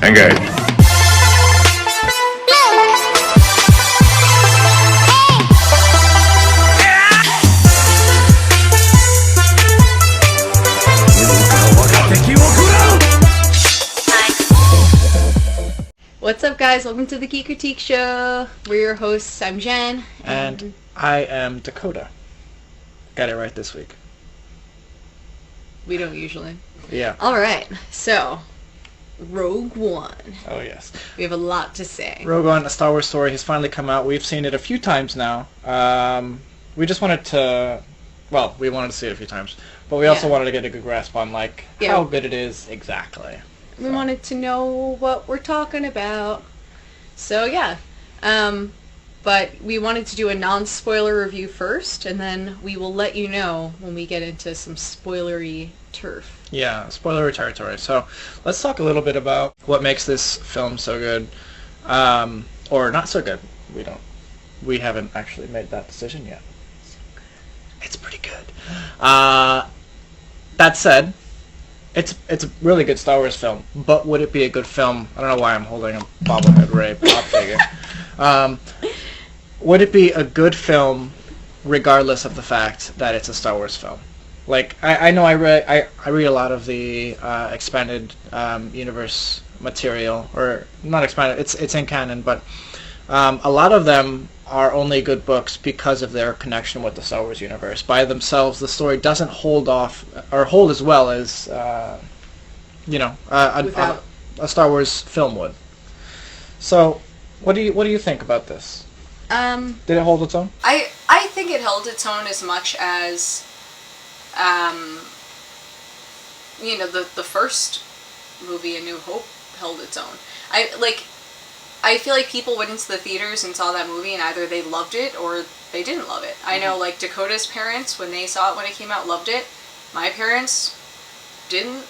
Engage. What's up, guys? Welcome to the Geekritique show. We're your hosts. I'm Jen. And I am Dakota. Got it right this week. We don't usually. Yeah. Alright, so Rogue One. Oh, yes. We have a lot to say. Rogue One, a Star Wars story, has finally come out. We've seen it a few times now. We just wanted to... Well, we wanted to see it a few times. But we also wanted to get a good grasp on, how good it is exactly. We wanted to know what we're talking about. So, yeah. But we wanted to do a non-spoiler review first, and then we will let you know when we get into some spoilery turf. Yeah, spoilery territory. So, let's talk a little bit about what makes this film so good. Or not so good. We haven't actually made that decision yet. It's pretty good. That said, it's a really good Star Wars film, but would it be a good film? I don't know why I'm holding a bobblehead Rey pop figure. Would it be a good film regardless of the fact that it's a Star Wars film? I know I read a lot of the expanded universe material, or not expanded. It's in canon, but a lot of them are only good books because of their connection with the Star Wars universe. By themselves, the story doesn't hold as well as a Star Wars film would. So, what do you think about this? Did it hold its own? I think it held its own as much as the first movie, A New Hope, held its own. I feel like people went into the theaters and saw that movie, and either they loved it or they didn't love it. Mm-hmm. I know, Dakota's parents, when they saw it when it came out, loved it. My parents didn't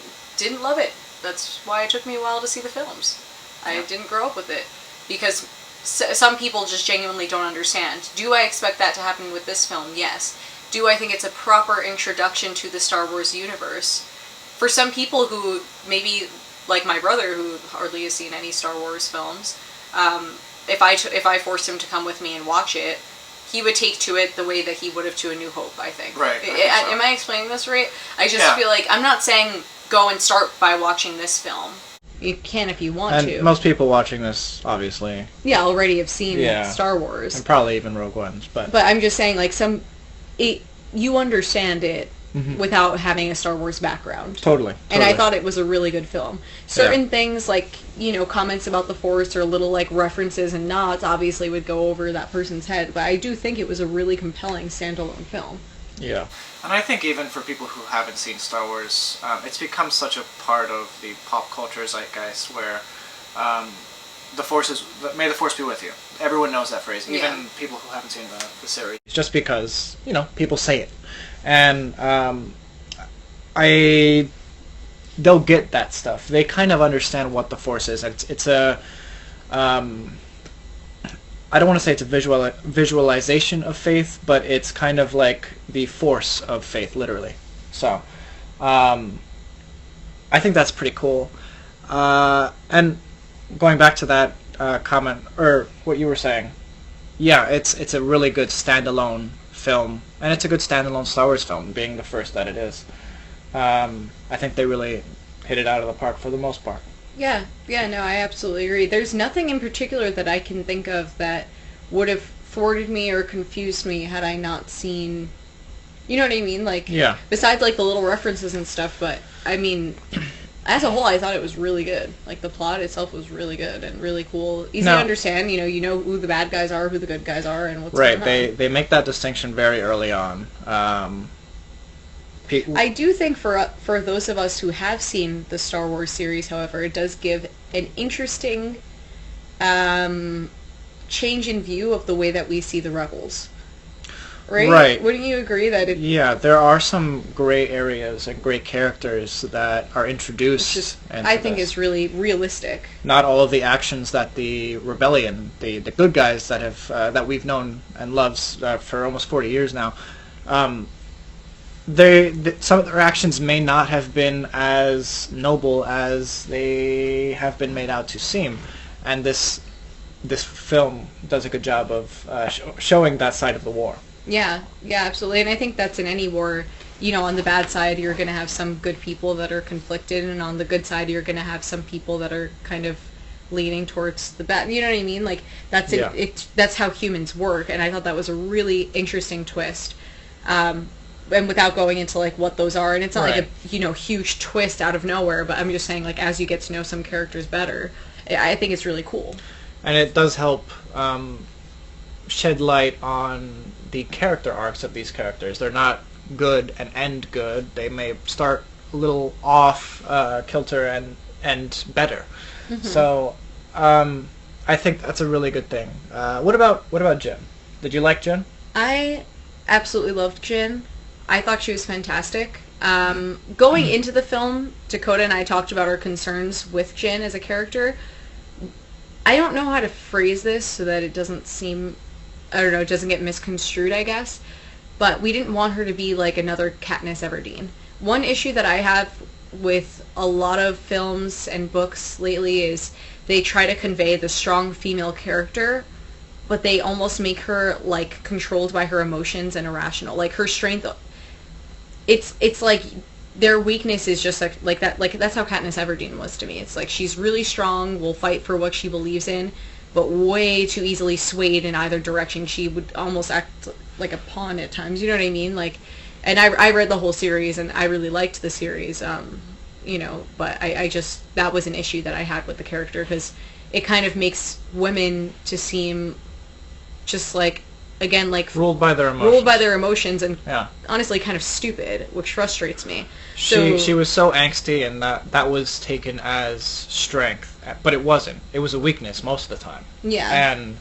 love it. That's why it took me a while to see the films. I didn't grow up with it. Because some people just genuinely don't understand. Do I expect that to happen with this film? Yes. Do I think it's a proper introduction to the Star Wars universe? For some people who, maybe like my brother, who hardly has seen any Star Wars films, if I forced him to come with me and watch it, he would take to it the way that he would have to A New Hope, I think. Right. Am I explaining this right? I just feel like, I'm not saying go and start by watching this film. You can if you want to. And most people watching this, obviously... Yeah, already have seen Star Wars. And probably even Rogue Ones, but... But I'm just saying, you understand it without having a Star Wars background. Totally. And I thought it was a really good film. Certain things, comments about the Force or little, references and nods, obviously would go over that person's head. But I do think it was a really compelling standalone film. Yeah. And I think even for people who haven't seen Star Wars, it's become such a part of the pop culture zeitgeist where the Force is... May the Force be with you. Everyone knows that phrase, even people who haven't seen the series. Just because, people say it. And they'll get that stuff. They kind of understand what the Force is. It's a... I don't want to say it's a visualization of faith, but it's kind of like the force of faith, literally. So, I think that's pretty cool. And going back to that comment, or what you were saying, yeah, it's a really good standalone film, and it's a good standalone Star Wars film, being the first that it is. I think they really hit it out of the park for the most part. Yeah, no, I absolutely agree. There's nothing in particular that I can think of that would have thwarted me or confused me had I not seen... You know what I mean? Besides, the little references and stuff, but, I mean, as a whole, I thought it was really good. The plot itself was really good and really cool. Easy to understand, you know who the bad guys are, who the good guys are, and what's going on. Right, they make that distinction very early on. I do think for those of us who have seen the Star Wars series, however, it does give an interesting change in view of the way that we see the Rebels. Right? Wouldn't you agree that it... Yeah, there are some gray areas and gray characters that are introduced. I think is really realistic. Not all of the actions that the rebellion, the good guys that we've known and loved for almost 40 years now, some of their actions may not have been as noble as they have been made out to seem, and this film does a good job of showing that side of the war. Yeah, absolutely. And I think that's in any war. On the bad side, you're going to have some good people that are conflicted, and on the good side, you're going to have some people that are kind of leaning towards the bad. You know what I mean? Like, that's it. That's how humans work, and I thought that was a really interesting twist. And without going into, like, what those are, and it's not like a, huge twist out of nowhere, but I'm just saying, like, as you get to know some characters better, I think it's really cool. And it does help shed light on the character arcs of these characters. They're not good and end good. They may start a little off kilter and end better. Mm-hmm. So I think that's a really good thing. What about Jenn? Did you like Jenn? I absolutely loved Jenn. I thought she was fantastic. Going into the film, Dakota and I talked about our concerns with Jenn as a character. I don't know how to phrase this so that it doesn't seem, it doesn't get misconstrued, I guess. But we didn't want her to be like another Katniss Everdeen. One issue that I have with a lot of films and books lately is they try to convey the strong female character, but they almost make her like controlled by her emotions and irrational. Like her strength, it's like their weakness is just like that. Like that's how Katniss Everdeen was to me. It's like she's really strong, will fight for what she believes in, but way too easily swayed in either direction. She would almost act like a pawn at times. You know what I mean? Like, and I read the whole series and I really liked the series. But I just, that was an issue that I had with the character because it kind of makes women to seem just like, again, like ruled by their emotions and honestly kind of stupid, which frustrates me. She was so angsty, and that was taken as strength, but it wasn't. It was a weakness most of the time. Yeah. And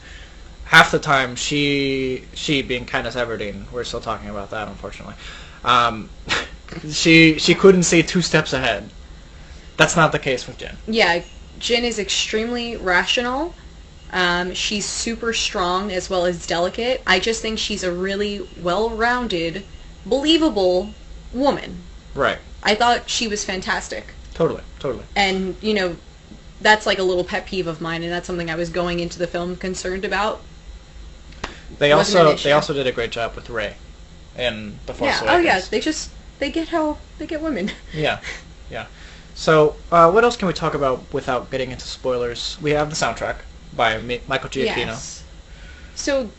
half the time, she being Katniss Everdeen, we're still talking about that, unfortunately. She couldn't see 2 steps ahead. That's not the case with Jenn. Yeah, Jenn is extremely rational. She's super strong as well as delicate. I just think she's a really well-rounded, believable woman. Right. I thought she was fantastic. Totally. And, that's like a little pet peeve of mine, and that's something I was going into the film concerned about. They also did a great job with Rey in The Force Awakens. Oh yeah, they get women. Yeah. So, what else can we talk about without getting into spoilers? We have the soundtrack by Michael Giacchino. Yes. So,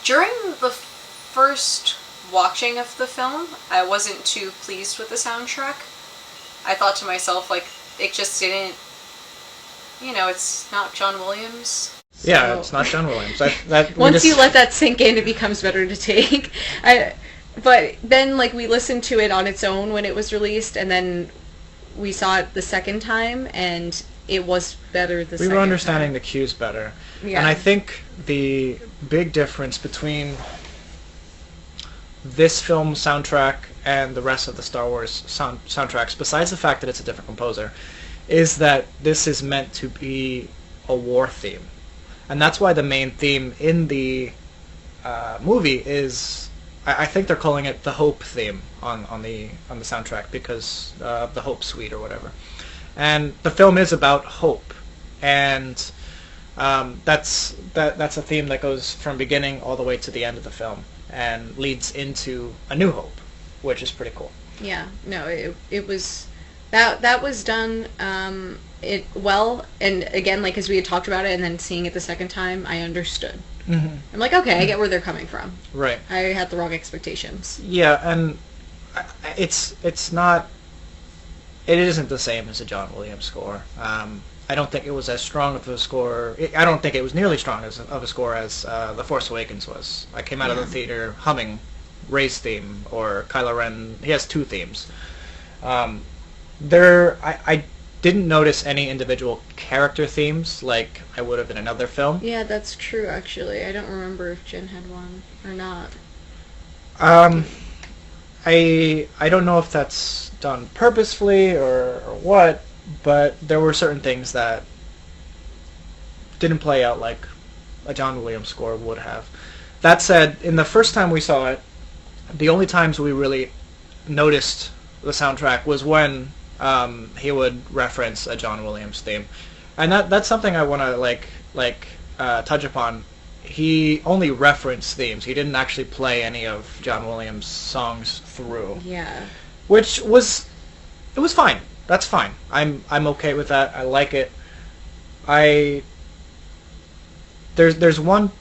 during the first watching of the film, I wasn't too pleased with the soundtrack. I thought to myself, like, it just didn't, it's not John Williams. So. Yeah, it's not John Williams. Once you let that sink in, it becomes better to take. But then, like, we listened to it on its own when it was released, and then we saw it the second time, and it was better the second time. We were understanding the cues better. Yeah. And I think the big difference between this film's soundtrack and the rest of the Star Wars soundtracks, besides the fact that it's a different composer, is that this is meant to be a war theme. And that's why the main theme in the movie is, I think they're calling it the Hope theme on the soundtrack because of the Hope Suite or whatever. And the film is about hope, and that's a theme that goes from beginning all the way to the end of the film and leads into A New Hope, which is pretty cool. Yeah, no, it was that was done it well, and again, like as we had talked about it, and then seeing it the second time, I understood. Mm-hmm. I'm like, okay, I get where they're coming from. Right. I had the wrong expectations. Yeah, and it's not. It isn't the same as a John Williams score. I don't think it was as strong of a score. I don't think it was nearly strong of a score as The Force Awakens was. I came out of the theater humming Rey's theme or Kylo Ren. He has 2 themes. I didn't notice any individual character themes like I would have in another film. Yeah, that's true, actually. I don't remember if Jenn had one or not. I don't know if that's done purposefully or what, but there were certain things that didn't play out like a John Williams score would have. That said, in the first time we saw it, the only times we really noticed the soundtrack was when he would reference a John Williams theme, and that's something I want to touch upon. He only referenced themes. He didn't actually play any of John Williams' songs through. Yeah. Which was fine. That's fine. I'm okay with that. I like it. There's one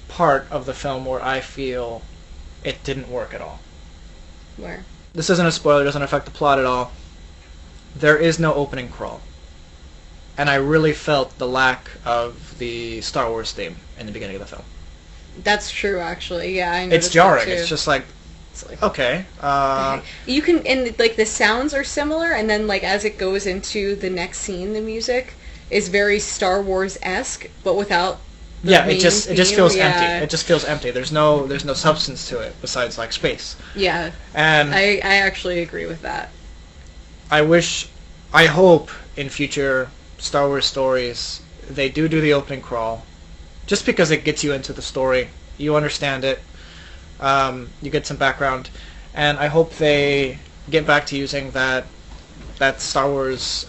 part of the film where I feel it didn't work at all. Where? This isn't a spoiler, it doesn't affect the plot at all. There is no opening crawl. And I really felt the lack of the Star Wars theme in the beginning of the film. That's true, actually. Yeah, I noticed it's jarring. That too. It's just like, okay. You can, and like the sounds are similar, and then like as it goes into the next scene, the music is very Star Wars-esque, but without. It just feels empty. It just feels empty. There's no substance to it besides like space. Yeah. And I actually agree with that. I hope in future Star Wars stories they do the opening crawl, just because it gets you into the story. You understand it. You get some background, and I hope they get back to using that Star Wars.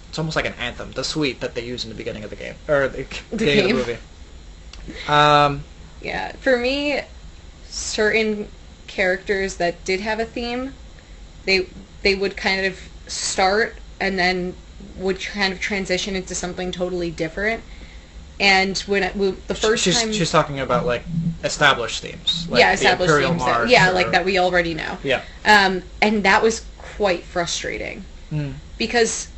It's almost like an anthem, the suite that they use in the beginning of the game or the beginning of the movie. Yeah, for me, certain characters that did have a theme, they would kind of start and then would kind of transition into something totally different. And when the first time she's talking about like established themes, like established the Imperial themes, March like that we already know. Yeah, and that was quite frustrating because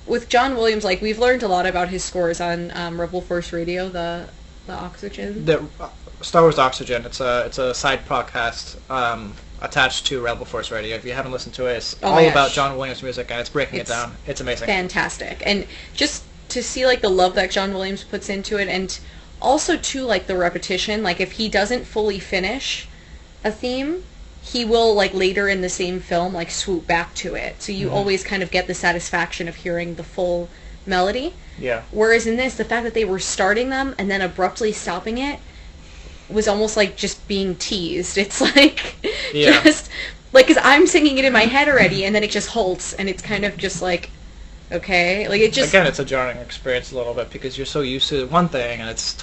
with John Williams, like we've learned a lot about his scores on Rebel Force Radio, the Oxygen. The Star Wars Oxygen. It's a side podcast attached to Rebel Force Radio. If you haven't listened to it, it's all about John Williams music, and it's breaking it down. It's amazing. Fantastic. And just to see like the love that John Williams puts into it, and also too like the repetition. Like if he doesn't fully finish a theme, he will like later in the same film like swoop back to it. So you always kind of get the satisfaction of hearing the full melody. Yeah. Whereas in this, the fact that they were starting them and then abruptly stopping it was almost like just being teased. It's like just like because I'm singing it in my head already, and then it just halts, and it's kind of just like, okay, like it just again, it's a jarring experience a little bit because you're so used to one thing, and it's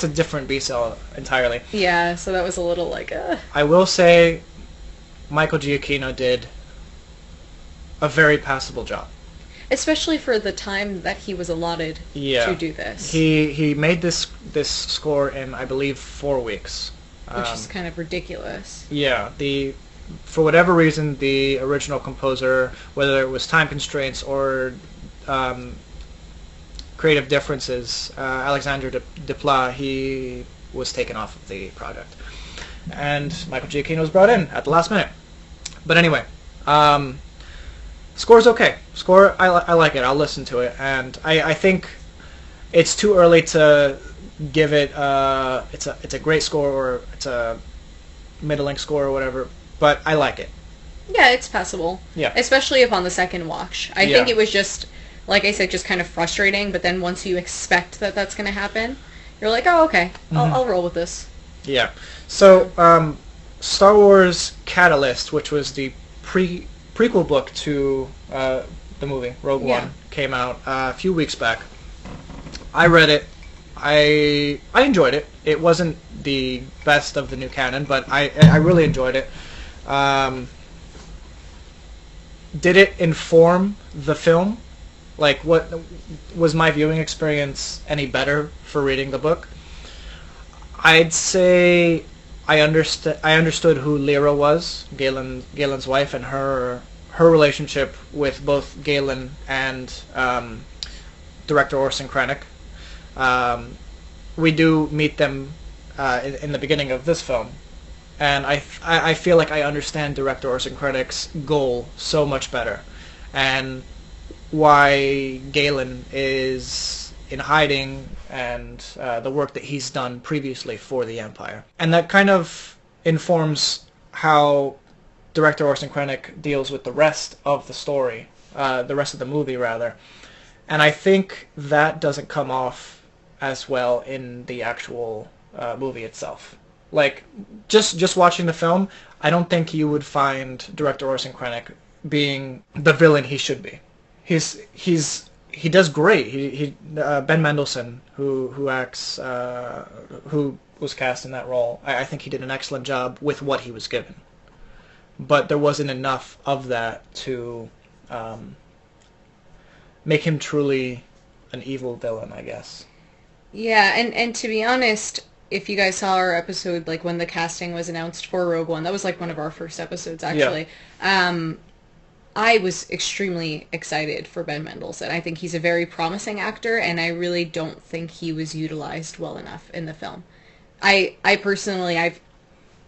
a different beast entirely. Yeah, so that was a little like. I will say, Michael Giacchino did a very passable job. Especially for the time that he was allotted to do this. He made this score in, I believe, 4 weeks. Which is kind of ridiculous. Yeah. For whatever reason, the original composer, whether it was time constraints or creative differences, Alexandre Desplat, he was taken off of the project. And Michael Giacchino was brought in at the last minute. But anyway, score's okay. Score, I like it. I'll listen to it, and I think it's too early to give it. It's a great score or it's a middling score or whatever. But I like it. Yeah, it's passable. Yeah, especially upon the second watch. I think it was just, like I said, just kind of frustrating. But then once you expect that that's going to happen, you're like, oh, okay, I'll roll with this. Yeah. So, Star Wars Catalyst, which was the prequel book to the movie Rogue One, came out a few weeks back. I read it. I enjoyed it. It wasn't the best of the new canon, but I really enjoyed it. Did it inform the film? Like, what was my viewing experience any better for reading the book? I'd say I understood who Lyra was, Galen's wife, and her relationship with both Galen and director Orson Krennic. We do meet them in the beginning of this film, and I feel like I understand director Orson Krennic's goal so much better, and why Galen is in hiding, and the work that he's done previously for the Empire. And that kind of informs how director Orson Krennic deals with the rest of the story, the rest of the movie, rather. And I think that doesn't come off as well in the actual movie itself. Like, just watching the film, I don't think you would find director Orson Krennic being the villain he should be. He does great. Ben Mendelsohn, who acts, who was cast in that role, I think he did an excellent job with what he was given. But there wasn't enough of that to make him truly an evil villain, I guess. Yeah, and to be honest, if you guys saw our episode, like when the casting was announced for Rogue One, that was like one of our first episodes, actually. Yeah. I was extremely excited for Ben Mendelsohn. I think he's a very promising actor, and I really don't think he was utilized well enough in the film. I personally,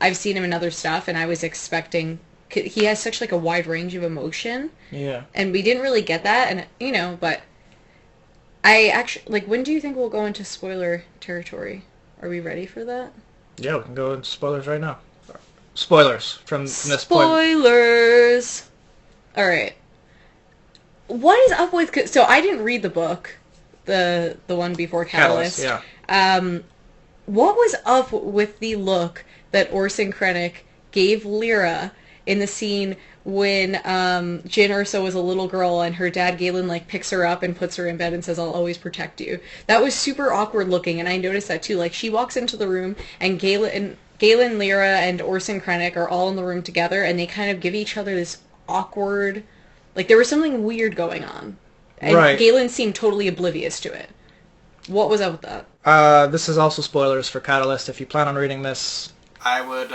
I've seen him in other stuff, and I was expecting... He has such, like, a wide range of emotion. Yeah. And we didn't really get that, and, you know, but... I actually... Like, when do you think we'll go into spoiler territory? Are we ready for that? Yeah, we can go into spoilers right now. Spoilers from this point. Spoilers! Alright. What is up with... So, I didn't read the book. The one before Catalyst. Yeah. What was up with the look that Orson Krennic gave Lyra in the scene when Jyn Erso was a little girl and her dad Galen like picks her up and puts her in bed and says, "I'll always protect you"? That was super awkward looking, and I noticed that too. Like, she walks into the room and Galen, Lyra, and Orson Krennic are all in the room together, and they kind of give each other this awkward... Like, there was something weird going on. And right. Galen seemed totally oblivious to it. What was up with that? This is also spoilers for Catalyst. If you plan on reading this... I would,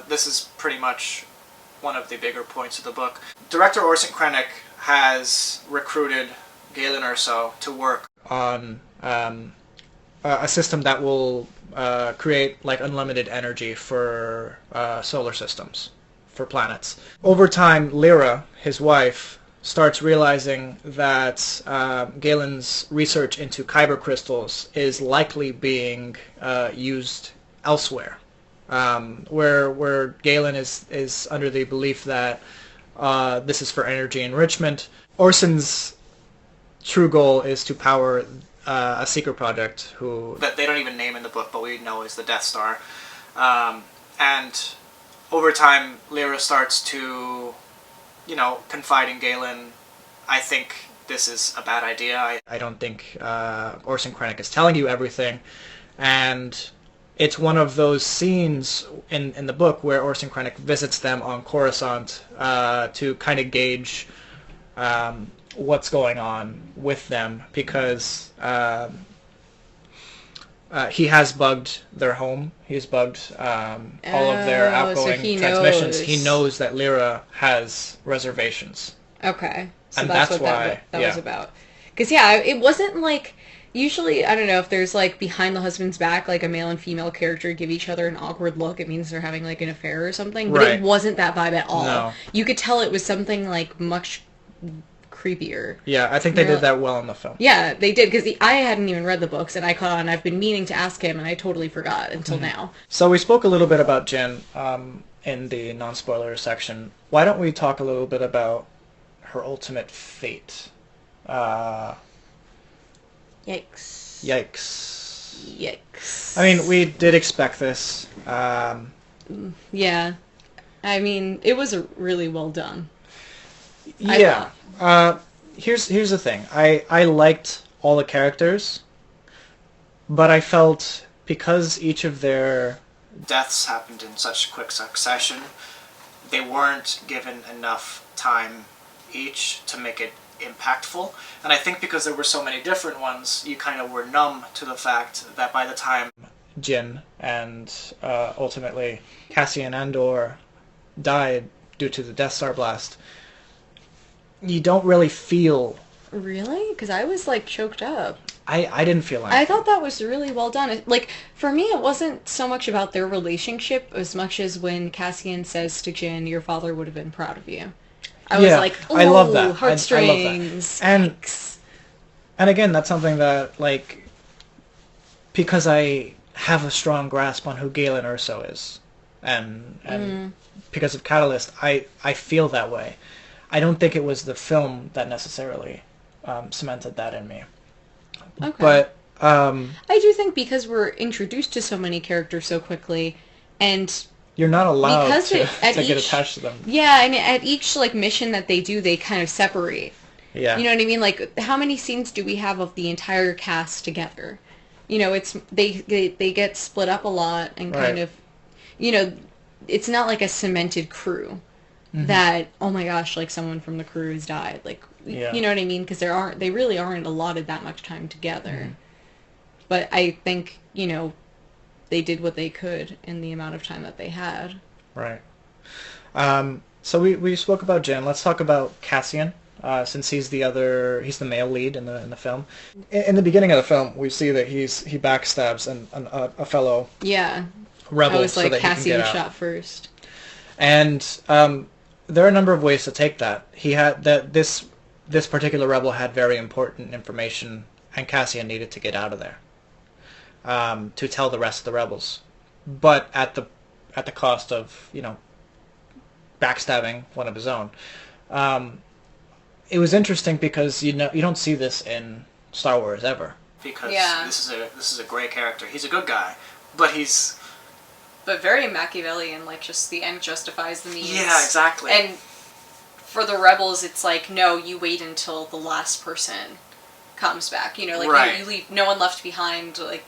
this is pretty much one of the bigger points of the book. Director Orson Krennic has recruited Galen Erso to work on a system that will create like unlimited energy for solar systems, for planets. Over time, Lyra, his wife, starts realizing that Galen's research into kyber crystals is likely being used elsewhere. Where Galen is under the belief that this is for energy enrichment. Orson's true goal is to power a secret project that they don't even name in the book, but we know is the Death Star. And over time, Lyra starts to, confide in Galen. I think this is a bad idea. I don't think Orson Krennic is telling you everything, and it's one of those scenes in the book where Orson Krennic visits them on Coruscant to kind of gauge what's going on with them, because he has bugged their home. He's bugged all of their outgoing transmissions. He knows that Lyra has reservations. Okay. So and that's what why, that was about. Because, it wasn't like... Usually, I don't know, if there's, like, behind the husband's back, like, a male and female character give each other an awkward look, it means they're having, like, an affair or something. But it wasn't that vibe at all. No. You could tell it was something, like, much creepier. Yeah, I think they did that well in the film. Yeah, they did, because I hadn't even read the books, and I caught on. I've been meaning to ask him, and I totally forgot until now. So we spoke a little bit about Jenn in the non-spoiler section. Why don't we talk a little bit about her ultimate fate? Yikes. I mean, we did expect this. Yeah. I mean, it was really well done. Yeah. Here's the thing. I liked all the characters, but I felt because each of their deaths happened in such quick succession, they weren't given enough time each to make it impactful. And I think because there were so many different ones, you kind of were numb to the fact that by the time Jyn and ultimately Cassian Andor died due to the Death Star blast, you don't really feel... Really? Because I was, like, choked up. I didn't feel like I thought that was really well done. Like, for me, it wasn't so much about their relationship as much as when Cassian says to Jyn, "Your father would have been proud of you." I was like, "Oh, I love that. Heartstrings." I love that. And again, that's something that, like, because I have a strong grasp on who Galen Erso is, and because of Catalyst, I feel that way. I don't think it was the film that necessarily cemented that in me. Okay. But I do think because we're introduced to so many characters so quickly, And you're not allowed to get attached to them. Yeah, and at each like mission that they do, they kind of separate. Yeah. You know what I mean? Like, how many scenes do we have of the entire cast together? You know, it's they get split up a lot and kind of, you know, it's not like a cemented crew that, oh my gosh, like someone from the crew has died. Like, you know what I mean? Because they really aren't allotted that much time together. But I think, you know, they did what they could in the amount of time that they had. Right. So we spoke about Jen. Let's talk about Cassian. Since he's the male lead in the film. In the beginning of the film, we see that he backstabs a fellow rebel. I was like, so that Cassian shot first. And there are a number of ways to take that. This particular rebel had very important information, and Cassian needed to get out of there to tell the rest of the rebels, but at the cost of, you know, backstabbing one of his own. It was interesting because you don't see this in Star Wars ever. Because this is a great character. He's a good guy, but very Machiavellian. Like, just the end justifies the means. Yeah, exactly. And for the rebels, it's like, no, you wait until the last person comes back. You know, like you leave no one left behind. Like,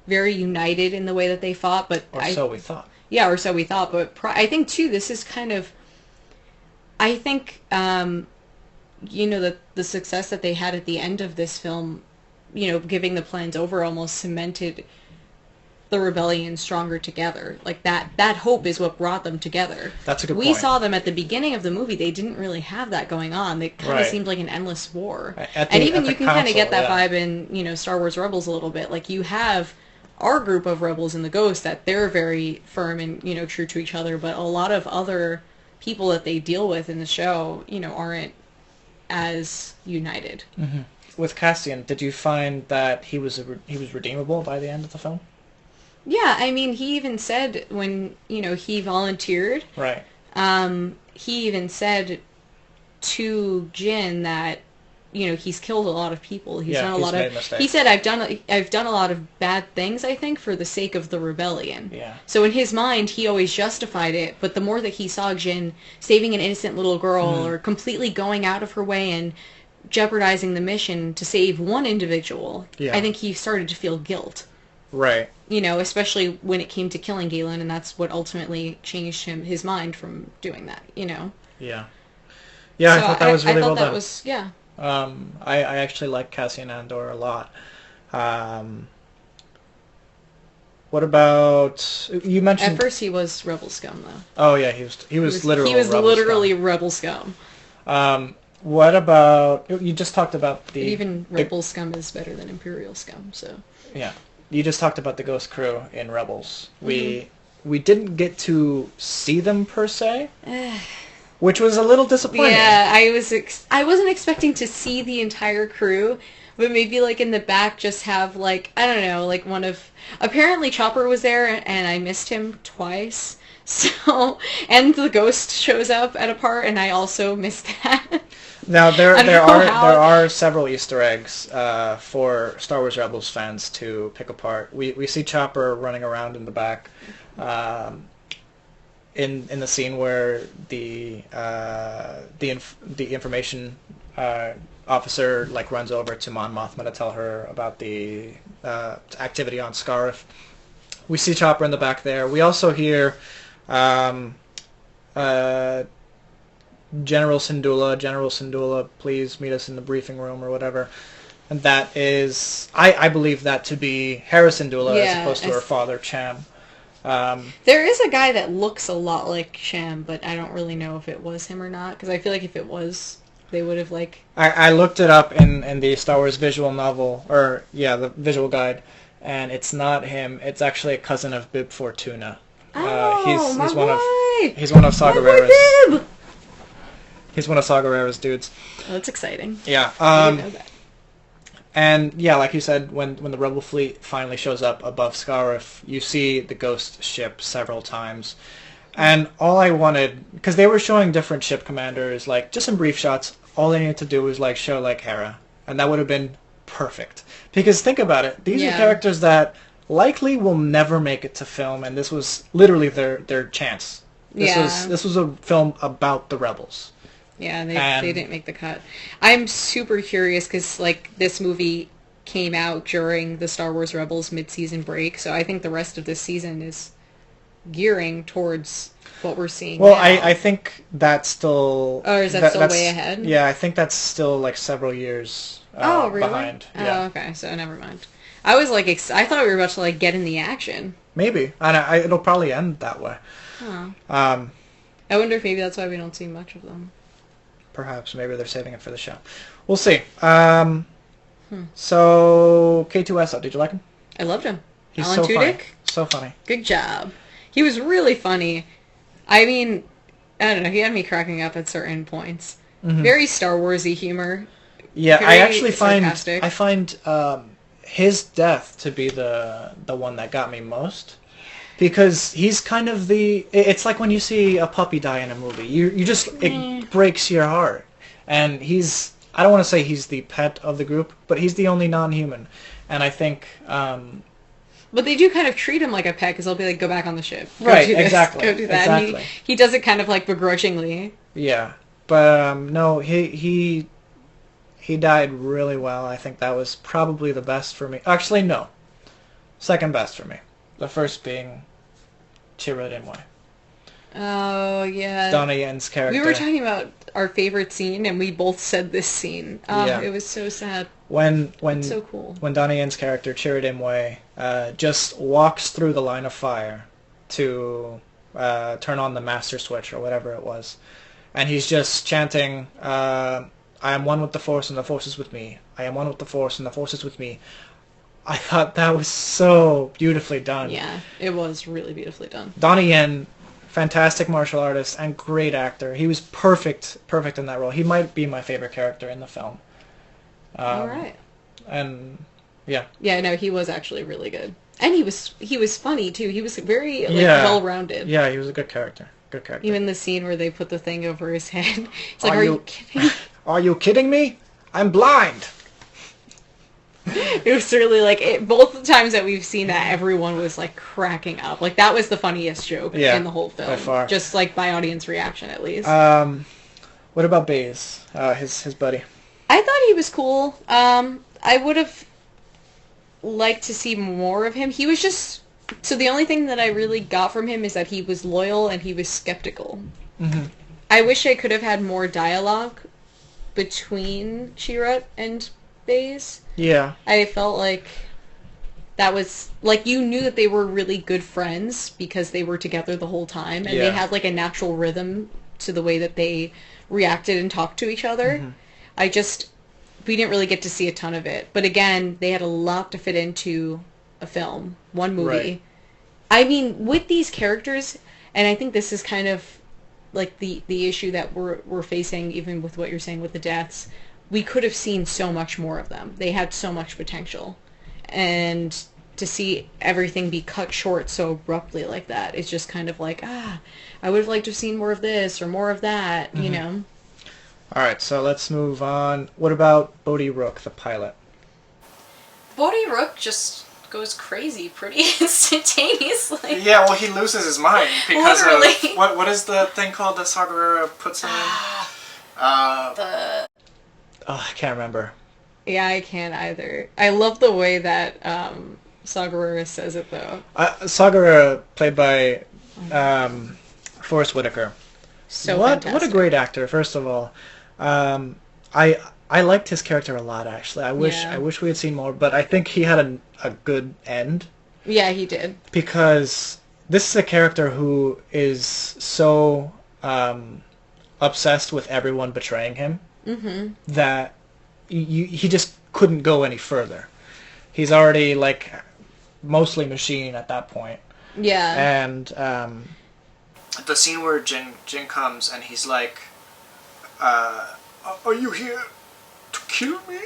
very united in the way that they fought, but so we thought. Yeah, or so we thought. But I think too, this is kind of. I think. You know, the success that they had at the end of this film, you know, giving the plans over almost cemented the rebellion stronger together. Like, that hope is what brought them together. That's a good point. We saw them at the beginning of the movie. They didn't really have that going on. It kind of seemed like an endless war. And even you can kind of get that vibe in, you know, Star Wars Rebels a little bit. Like, you have our group of rebels in the Ghost that they're very firm and, you know, true to each other, but a lot of other people that they deal with in the show, you know, aren't as united. With Cassian, did you find that he was redeemable by the end of the film? Yeah, I mean, he even said when, you know, he volunteered. Right. He even said to Jin that, you know, he's killed a lot of people. He's done a lot of mistakes. He said, I've done a lot of bad things, I think, for the sake of the rebellion. Yeah. So in his mind, he always justified it, but the more that he saw Jin saving an innocent little girl or completely going out of her way and jeopardizing the mission to save one individual, I think he started to feel guilt. Right. You know, especially when it came to killing Galen, and that's what ultimately changed his mind from doing that, you know? Yeah. Yeah, so I thought that was really well done. Yeah. I actually like Cassian Andor a lot. What about, you mentioned... At first he was Rebel Scum, though. Oh yeah, he was literally Rebel Scum. What about, you just talked about but even Rebel Scum is better than Imperial Scum, so... Yeah. You just talked about the Ghost crew in Rebels. We didn't get to see them per se. Which was a little disappointing. Yeah, I wasn't expecting to see the entire crew, but maybe like in the back just have like, I don't know, like one of, apparently Chopper was there and I missed him twice. So, and the Ghost shows up at a part and I also missed that. Now there are several Easter eggs for Star Wars Rebels fans to pick apart. We see Chopper running around in the back. In the scene where the information officer like runs over to Mon Mothma to tell her about the activity on Scarif, we see Chopper in the back there. We also hear General Syndulla, please meet us in the briefing room or whatever. And that is, I believe that to be Hera Syndulla as opposed to her father Cham. There is a guy that looks a lot like Cham, but I don't really know if it was him or not, because I feel like if it was, they would have like... I looked it up in the Star Wars visual novel, or the visual guide, and it's not him. It's actually a cousin of Bib Fortuna. He's one of Saw Gerrera's... He's one of Saw Gerrera's dudes. Oh, that's exciting. Yeah. I didn't know that. And yeah, like you said, when the Rebel fleet finally shows up above Scarif, you see the Ghost ship several times. And all I wanted, because they were showing different ship commanders, like just in brief shots, all they needed to do was like show like Hera, and that would have been perfect. Because think about it, these are characters that likely will never make it to film, and this was literally their chance. This was a film about the rebels. Yeah, they didn't make the cut. I'm super curious because like this movie came out during the Star Wars Rebels mid-season break, so I think the rest of this season is gearing towards what we're seeing now. I think that's still... Oh, is that still way ahead? Yeah, I think that's still like several years really? behind. Oh, okay, so never mind. I was like, I thought we were about to like get in the action. Maybe, and it'll probably end that way. Oh. I wonder if maybe that's why we don't see much of them. Perhaps, maybe they're saving it for the show. We'll see. So, K2SO, did you like him? I loved him. He's Alan so Tudyk? funny. So funny. Good job. He was really funny. I mean, I don't know, he had me cracking up at certain points. Mm-hmm. Very Star Wars-y humor. Yeah, Very I actually sarcastic. find his death to be the one that got me most. Because he's kind of it's like when you see a puppy die in a movie. It breaks your heart. And I don't want to say he's the pet of the group, but he's the only non-human. And I think... but they do kind of treat him like a pet, because they'll be like, go back on the ship. Right, exactly. Go do that. Exactly. And he does it kind of like begrudgingly. Yeah. But no, he died really well. I think that was probably the best for me. Actually, no. Second best for me. The first being Chirrut Imwe. Oh, yeah. Donnie Yen's character. We were talking about our favorite scene, and we both said this scene. Yeah. It was so sad. It's so cool. When Donnie Yen's character, Chirrut Imwe, just walks through the line of fire to turn on the master switch or whatever it was. And he's just chanting, I am one with the Force and the Force is with me. I am one with the Force and the Force is with me. I thought that was so beautifully done. Yeah, it was really beautifully done. Donnie Yen, fantastic martial artist and great actor. He was perfect in that role. He might be my favorite character in the film. All right. And yeah. Yeah, no, he was actually really good. And he was funny too. He was very well-rounded. Yeah, he was a good character. Good character. Even the scene where they put the thing over his head. It's like, are you kidding? Are you kidding me? I'm blind. It was really like both the times that we've seen that, everyone was like cracking up. Like that was the funniest joke in the whole film. By far. Just like by audience reaction, at least. What about Baze? His buddy. I thought he was cool. I would have liked to see more of him. He was just... So the only thing that I really got from him is that he was loyal and he was skeptical. Mm-hmm. I wish I could have had more dialogue between Chirrut and Baze. Yeah. I felt like that was... Like, you knew that they were really good friends because they were together the whole time. And they had, like, a natural rhythm to the way that they reacted and talked to each other. Mm-hmm. We didn't really get to see a ton of it. But again, they had a lot to fit into a film. One movie. Right. I mean, with these characters, and I think this is kind of like the issue that we're facing, even with what you're saying with the deaths, we could have seen so much more of them. They had so much potential. And to see everything be cut short so abruptly like that, it's just kind of like, I would have liked to have seen more of this or more of that, you know? All right, so let's move on. What about Bodhi Rook, the pilot? Bodhi Rook just goes crazy pretty instantaneously. Yeah, well, he loses his mind because of... What is the thing called that Saw Gerrera puts him in? Oh, I can't remember. Yeah, I can't either. I love the way that Saw Gerrera says it, though. Saw Gerrera, played by Forrest Whitaker. Fantastic. What a great actor, first of all. I liked his character a lot, actually. I wish we had seen more, but I think he had a good end. Yeah, he did. Because this is a character who is so obsessed with everyone betraying him that he just couldn't go any further. He's already, like, mostly machine at that point. Yeah. And the scene where Jin comes and he's like, are you here to kill me?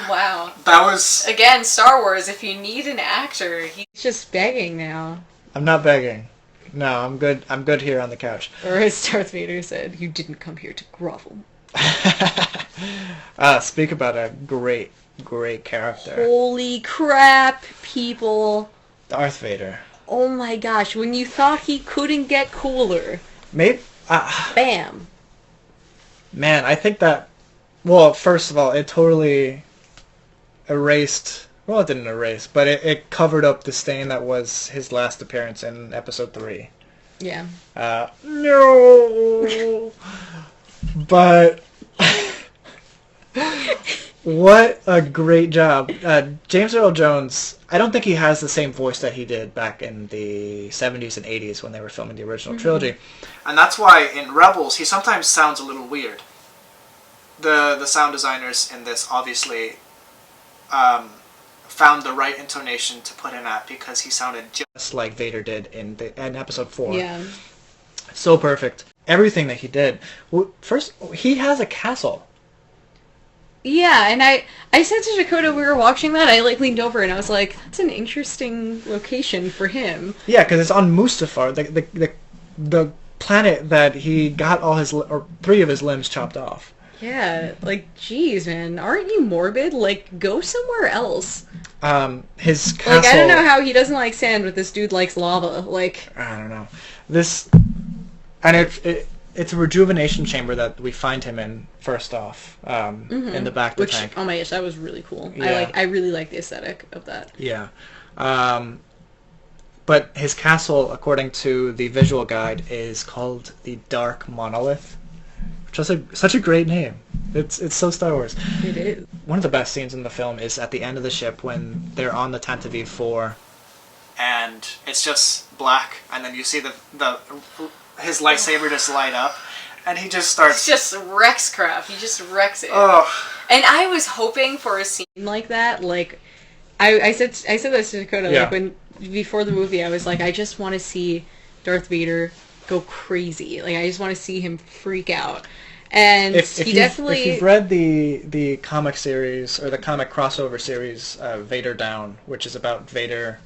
Wow. That was... Again, Star Wars, if you need an actor, he's just begging now. I'm not begging. No, I'm good. I'm good here on the couch. Or as Darth Vader said, you didn't come here to grovel. Speak about a great great character. Holy crap, people. Darth Vader. Oh my gosh, when you thought he couldn't get cooler. Maybe... Bam. Man, I think that... Well, first of all, it totally erased... Well, it didn't erase, but it covered up the stain that was his last appearance in Episode 3. Yeah. No! But... What a great job. James Earl Jones, I don't think he has the same voice that he did back in the 70s and 80s when they were filming the original trilogy. And that's why in Rebels, he sometimes sounds a little weird. The sound designers in this obviously found the right intonation to put him at because he sounded just like Vader did in Episode 4. Yeah. So perfect. Everything that he did. Well, first, he has a castle. Yeah, and I said to Dakota, we were watching that, I leaned over and I was like, that's an interesting location for him. Yeah, because it's on Mustafar, the planet that he got all his, or 3 of his limbs chopped off. Yeah, like, geez, man, aren't you morbid? Like, go somewhere else. His castle... Like, I don't know how he doesn't like sand, but this dude likes lava, like... I don't know. And it's a rejuvenation chamber that we find him in, first off, in the back of the tank. Oh my gosh, that was really cool. Yeah. I really like the aesthetic of that. Yeah. But his castle, according to the visual guide, is called the Dark Monolith, which is such a great name. It's so Star Wars. It is. One of the best scenes in the film is at the end of the ship when they're on the Tantive 4. And it's just black, and then you see his lightsaber just light up, and he just starts... He just wrecks crap. He just wrecks it. Oh. And I was hoping for a scene like that. Like, I said this to Dakota, yeah. like, before the movie, I was like, I just want to see Darth Vader go crazy. Like, I just want to see him freak out. And if you've read the comic series, or the comic crossover series, Vader Down, which is about Vader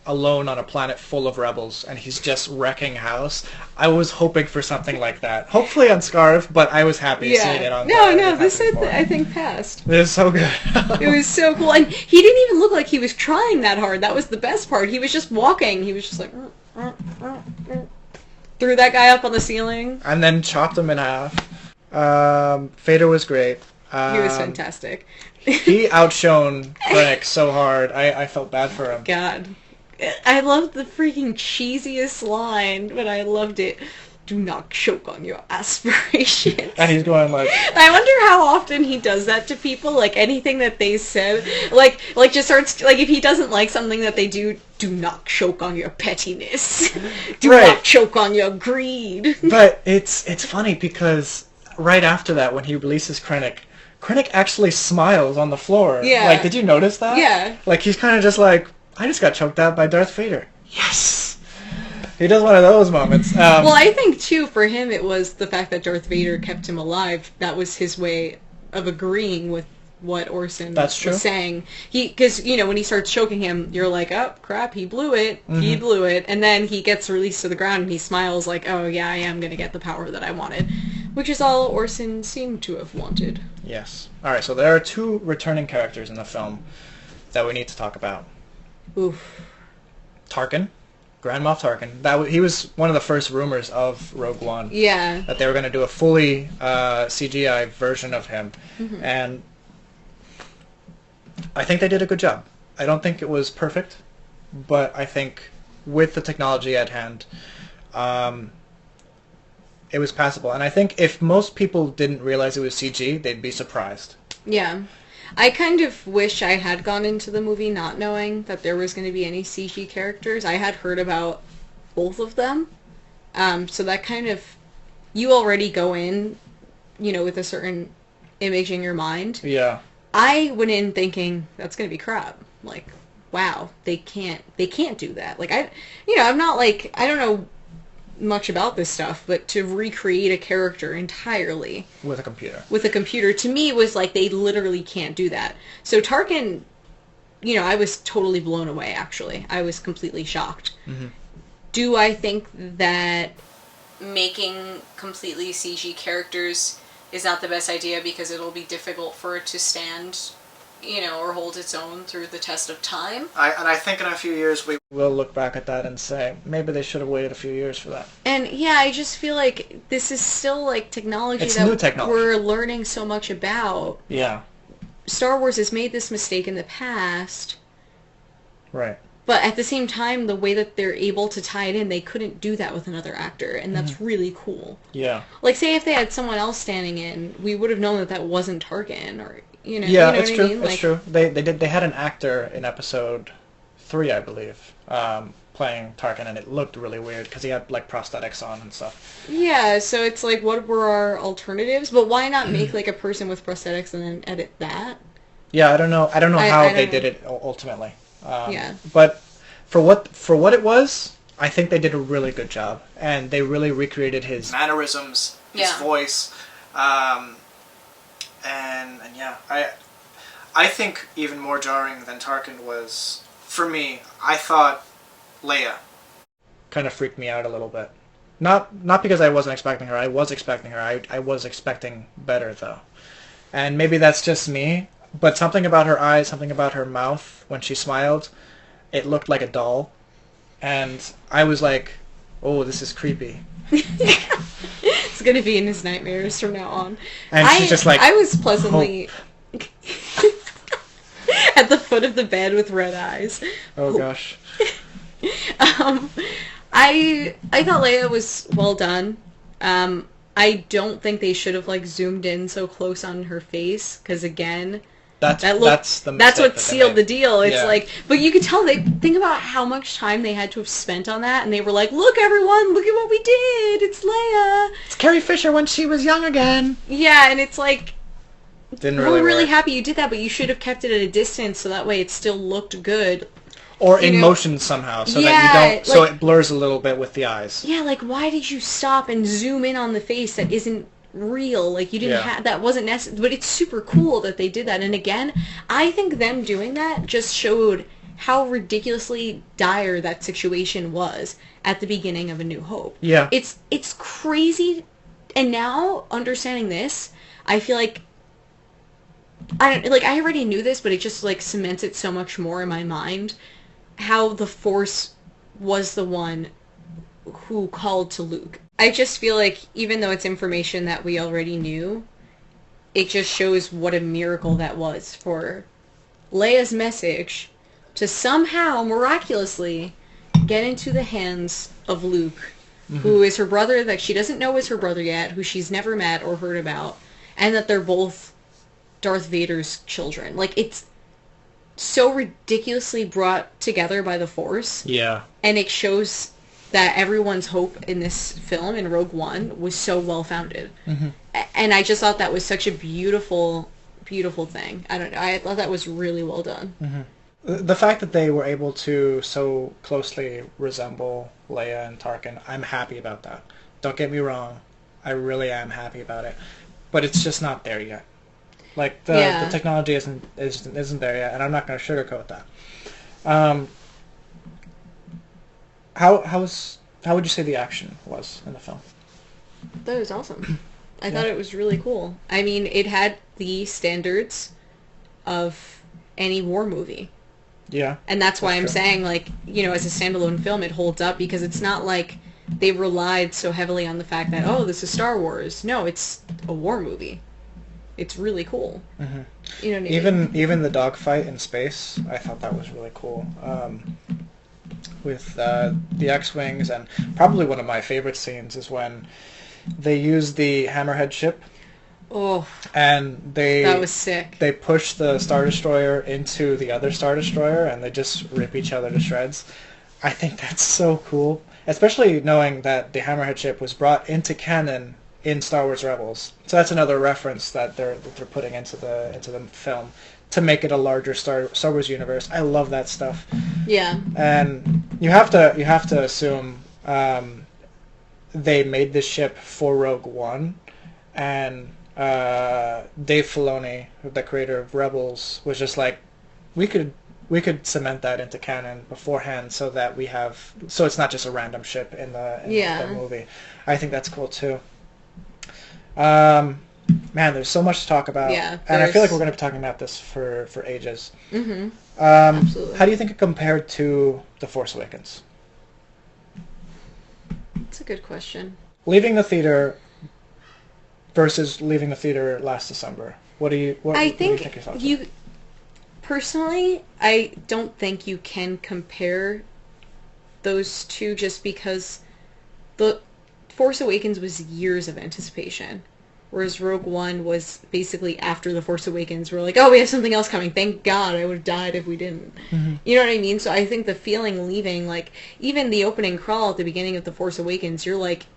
alone on a planet full of rebels, and he's just wrecking house, I was hoping for something like that. Hopefully on Scarf, but I was happy seeing it on this I think passed. It was so good. It was so cool. And he didn't even look like he was trying that hard. That was the best part. He was just walking. He was just like... threw that guy up on the ceiling. And then chopped him in half. Vader was great. He was fantastic. He outshone Krennic so hard. I felt bad for him. God. I loved the freaking cheesiest line, but I loved it. Do not choke on your aspirations. And he's going like... I wonder how often he does that to people, like anything that they said. Like just starts... Like, if he doesn't like something that they do not choke on your pettiness. Do not choke on your greed. But it's funny because... Right after that, when he releases Krennic actually smiles on the floor. Yeah. Like, did you notice that? Yeah. Like, he's kind of just like, I just got choked out by Darth Vader. Yes! He does one of those moments. Well, I think, too, for him, it was the fact that Darth Vader kept him alive. That was his way of agreeing with what Orson was saying. Because, when he starts choking him, you're like, oh, crap, he blew it. Mm-hmm. He blew it. And then he gets released to the ground and he smiles like, oh, yeah, I am going to get the power that I wanted. Which is all Orson seemed to have wanted. Yes. Alright, so there are 2 returning characters in the film that we need to talk about. Oof. Tarkin. Grand Moff Tarkin. He was one of the first rumors of Rogue One. Yeah. That they were going to do a fully CGI version of him. Mm-hmm. And I think they did a good job. I don't think it was perfect, but I think with the technology at hand, it was passable. And I think if most people didn't realize it was CG, they'd be surprised. Yeah. I kind of wish I had gone into the movie not knowing that there was going to be any CG characters. I had heard about both of them. So that kind of... You already go in, with a certain image in your mind. Yeah. I went in thinking, that's going to be crap. Like, wow, they can't do that. Like, I'm not like... I don't know much about this stuff, but to recreate a character entirely with a computer to me was like they literally can't do that. So Tarkin, I was totally blown away. Actually, I was completely shocked. Mm-hmm. Do I think that making completely CG characters is not the best idea because it'll be difficult for it to stand or hold its own through the test of time. I think in a few years we will look back at that and say, maybe they should have waited a few years for that. And yeah, I just feel like this is still like technology new technology we're learning so much about. Yeah. Star Wars has made this mistake in the past. Right. But at the same time, the way that they're able to tie it in, they couldn't do that with another actor, and that's really cool. Yeah. Like, say if they had someone else standing in, we would have known that that wasn't Tarkin, or, Yeah, you know it's what true. I mean? It's true. They had an actor in episode 3, I believe, playing Tarkin, and it looked really weird because he had like prosthetics on and stuff. Yeah, so it's like, what were our alternatives? But why not make like a person with prosthetics and then edit that? Yeah, I don't know how they did it ultimately. Yeah. But for what it was, I think they did a really good job, and they really recreated his mannerisms, his voice, and yeah, I think even more jarring than Tarkin was for me. I thought Leia kind of freaked me out a little bit. Not because I wasn't expecting her. I was expecting her. I was expecting better though, and maybe that's just me. But something about her eyes, something about her mouth when she smiled, it looked like a doll. And I was like, oh, this is creepy. It's going to be in his nightmares from now on. And she's just like, I was pleasantly at the foot of the bed with red eyes. Oh, gosh. I thought Leia was well done. I don't think they should have like zoomed in so close on her face, because again... That's what sealed the deal. It's like, but you could tell they think about how much time they had to have spent on that, and they were like, "Look, everyone, look at what we did! It's Leia. It's Carrie Fisher when she was young again." Yeah, and it's like, we're really happy you did that, but you should have kept it at a distance so that way it still looked good. Or in motion somehow, so that you don't, so it blurs a little bit with the eyes. Yeah, like why did you stop and zoom in on the face that isn't real? Like you didn't have, that wasn't necessary, but it's super cool that they did that. And again, I think them doing that just showed how ridiculously dire that situation was at the beginning of A New Hope. Yeah. It's crazy, and now understanding this, I feel like I already knew this, but it just like cements it so much more in my mind how the Force was the one who called to Luke. I just feel like, even though it's information that we already knew, it just shows what a miracle that was for Leia's message to somehow, miraculously, get into the hands of Luke, who is her brother that she doesn't know is her brother yet, who she's never met or heard about, and that they're both Darth Vader's children. Like, it's so ridiculously brought together by the Force. Yeah. And it shows that everyone's hope in this film, in Rogue One, was so well-founded. Mm-hmm. And I just thought that was such a beautiful, beautiful thing. I thought that was really well done. Mm-hmm. The fact that they were able to so closely resemble Leia and Tarkin, I'm happy about that. Don't get me wrong. I really am happy about it. But it's just not there yet. Like, the technology isn't there yet, and I'm not going to sugarcoat that. How would you say the action was in the film? That was awesome. I thought it was really cool. I mean, it had the standards of any war movie. Yeah. And that's why I'm saying, like, as a standalone film, it holds up, because it's not like they relied so heavily on the fact that, oh, this is Star Wars. No, it's a war movie. It's really cool. Mm-hmm. You know what I mean? Even the dogfight in space, I thought that was really cool. With the X-Wings, and probably one of my favorite scenes is when they use the Hammerhead ship. Oh. And that was sick. They push the Star Destroyer into the other Star Destroyer, and they just rip each other to shreds. I think that's so cool, especially knowing that the Hammerhead ship was brought into canon in Star Wars Rebels. So that's another reference that they're putting into the film to make it a larger Star Wars universe. I love that stuff. Yeah. And you have to assume they made this ship for Rogue One, and Dave Filoni, the creator of Rebels, was just like, we could cement that into canon beforehand, so it's not just a random ship in the movie. I think that's cool too. Man, there's so much to talk about. Yeah, and I feel like we're going to be talking about this for ages. Mm-hmm. Absolutely. How do you think it compared to The Force Awakens? That's a good question. Leaving the theater versus leaving the theater last December. What do you think your thoughts are? Personally, I don't think you can compare those two just because The Force Awakens was years of anticipation, whereas Rogue One was basically after The Force Awakens. We're like, oh, we have something else coming. Thank God, I would have died if we didn't. Mm-hmm. You know what I mean? So I think the feeling leaving, like, even the opening crawl at the beginning of The Force Awakens, you're like,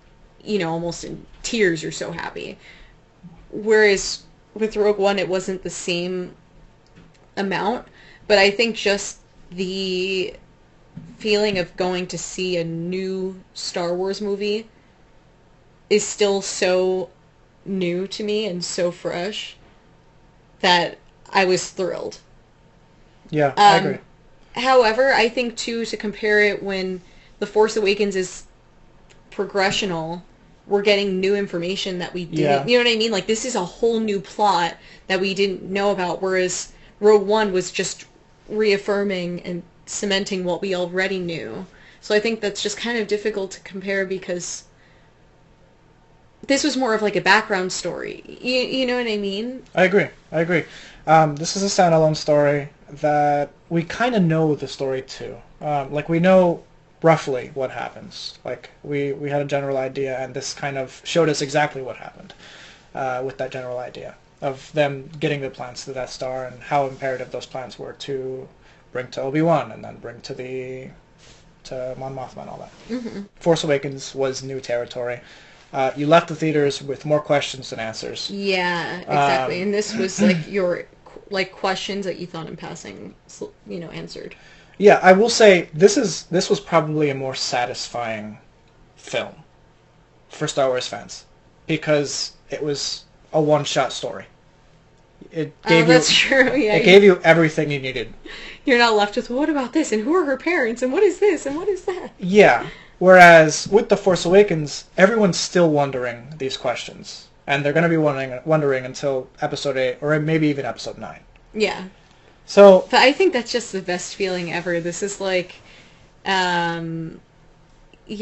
you know, almost in tears, you're so happy. Whereas with Rogue One, it wasn't the same amount, but I think just the feeling of going to see a new Star Wars movie is still so new to me and so fresh that I was thrilled. Yeah, I agree. However, I think too, to compare it when The Force Awakens is progressional, we're getting new information that we didn't, you know what I mean? Like, this is a whole new plot that we didn't know about, whereas Rogue One was just reaffirming and cementing what we already knew. So I think that's just kind of difficult to compare because this was more of like a background story. You know what I mean? I agree. This is a standalone story that we kind of know the story too. Like, we know roughly what happens. Like, we had a general idea, and this kind of showed us exactly what happened with that general idea of them getting the plans to the Death Star and how imperative those plans were to bring to Obi-Wan and then bring to Mon Mothma and all that. Mm-hmm. Force Awakens was new territory. You left the theaters with more questions than answers. Yeah, exactly. And this was like your questions that you thought in passing, you know, answered. Yeah, I will say this was probably a more satisfying film for Star Wars fans because it was a one-shot story. It gave that's true. Yeah, it gave you everything you needed. You're not left with, what about this, and who are her parents, and what is this, and what is that? Yeah. Whereas with The Force Awakens, everyone's still wondering these questions, and they're going to be wondering until Episode 8 or maybe even Episode 9. Yeah. So, but I think that's just the best feeling ever. This is like, you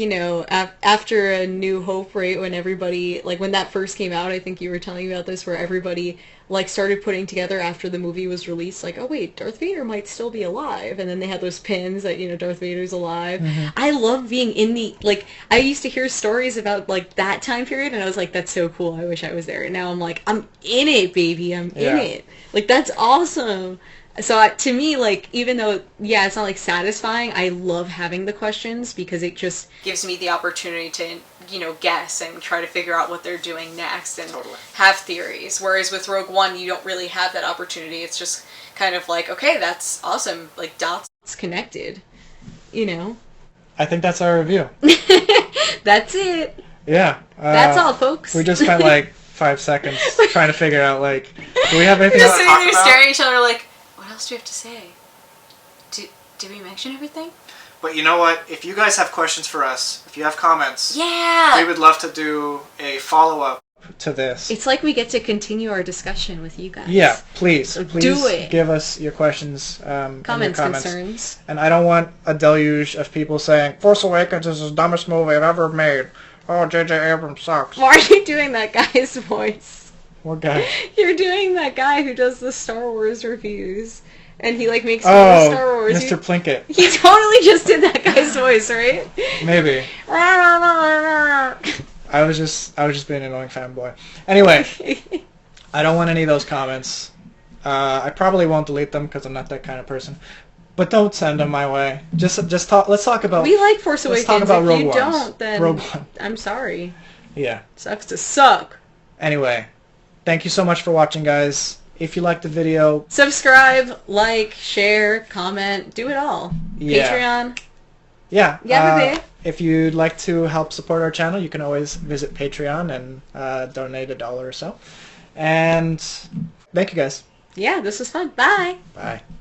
know, after A New Hope, right, when everybody, like, when that first came out, I think you were telling me about this, where everybody, like, started putting together after the movie was released, like, oh, wait, Darth Vader might still be alive, and then they had those pins that, you know, Darth Vader's alive. Mm-hmm. I love being in the, like, I used to hear stories about, like, that time period, and I was like, that's so cool, I wish I was there. And now I'm like, I'm in it, baby, I'm in it. Like, that's awesome. So to me, like, even though, yeah, it's not, like, satisfying, I love having the questions because it just gives me the opportunity to, you know, guess and try to figure out what they're doing next and have theories. Whereas with Rogue One, you don't really have that opportunity. It's just kind of like, okay, that's awesome. Like, dots connected, you know? I think that's our review. That's it. Yeah. That's all, folks. We just spent, like, 5 seconds trying to figure out, like, do we have anything else to talk about? Just sitting there staring at each other like, what else do we have to say? Did we mention everything? But you know what? If you guys have questions for us, if you have comments, yeah, we would love to do a follow-up to this. It's like we get to continue our discussion with you guys. Yeah, please. So please do it. Give us your questions. Comments, concerns. And I don't want a deluge of people saying, Force Awakens is the dumbest movie I've ever made. Oh, J.J. Abrams sucks. Why are you doing that guy's voice? What guy? You're doing that guy who does the Star Wars reviews. And he, like, makes Star Wars. Mr. Plinkett. He totally just did that guy's voice, right? Maybe. I was just being an annoying fanboy. Anyway, I don't want any of those comments. I probably won't delete them because I'm not that kind of person. But don't send them my way. Just talk. Let's talk about. We like Force Awakens. Let's talk about Rogue One. If you Ones. don't, then Rogue One. I'm sorry. Yeah. Sucks to suck. Anyway, thank you so much for watching, guys. If you liked the video, subscribe, like, share, comment, do it all. Yeah. Patreon. Yeah. Yeah, if you'd like to help support our channel, you can always visit Patreon and donate $1 or so. And thank you, guys. Yeah, this was fun. Bye. Bye.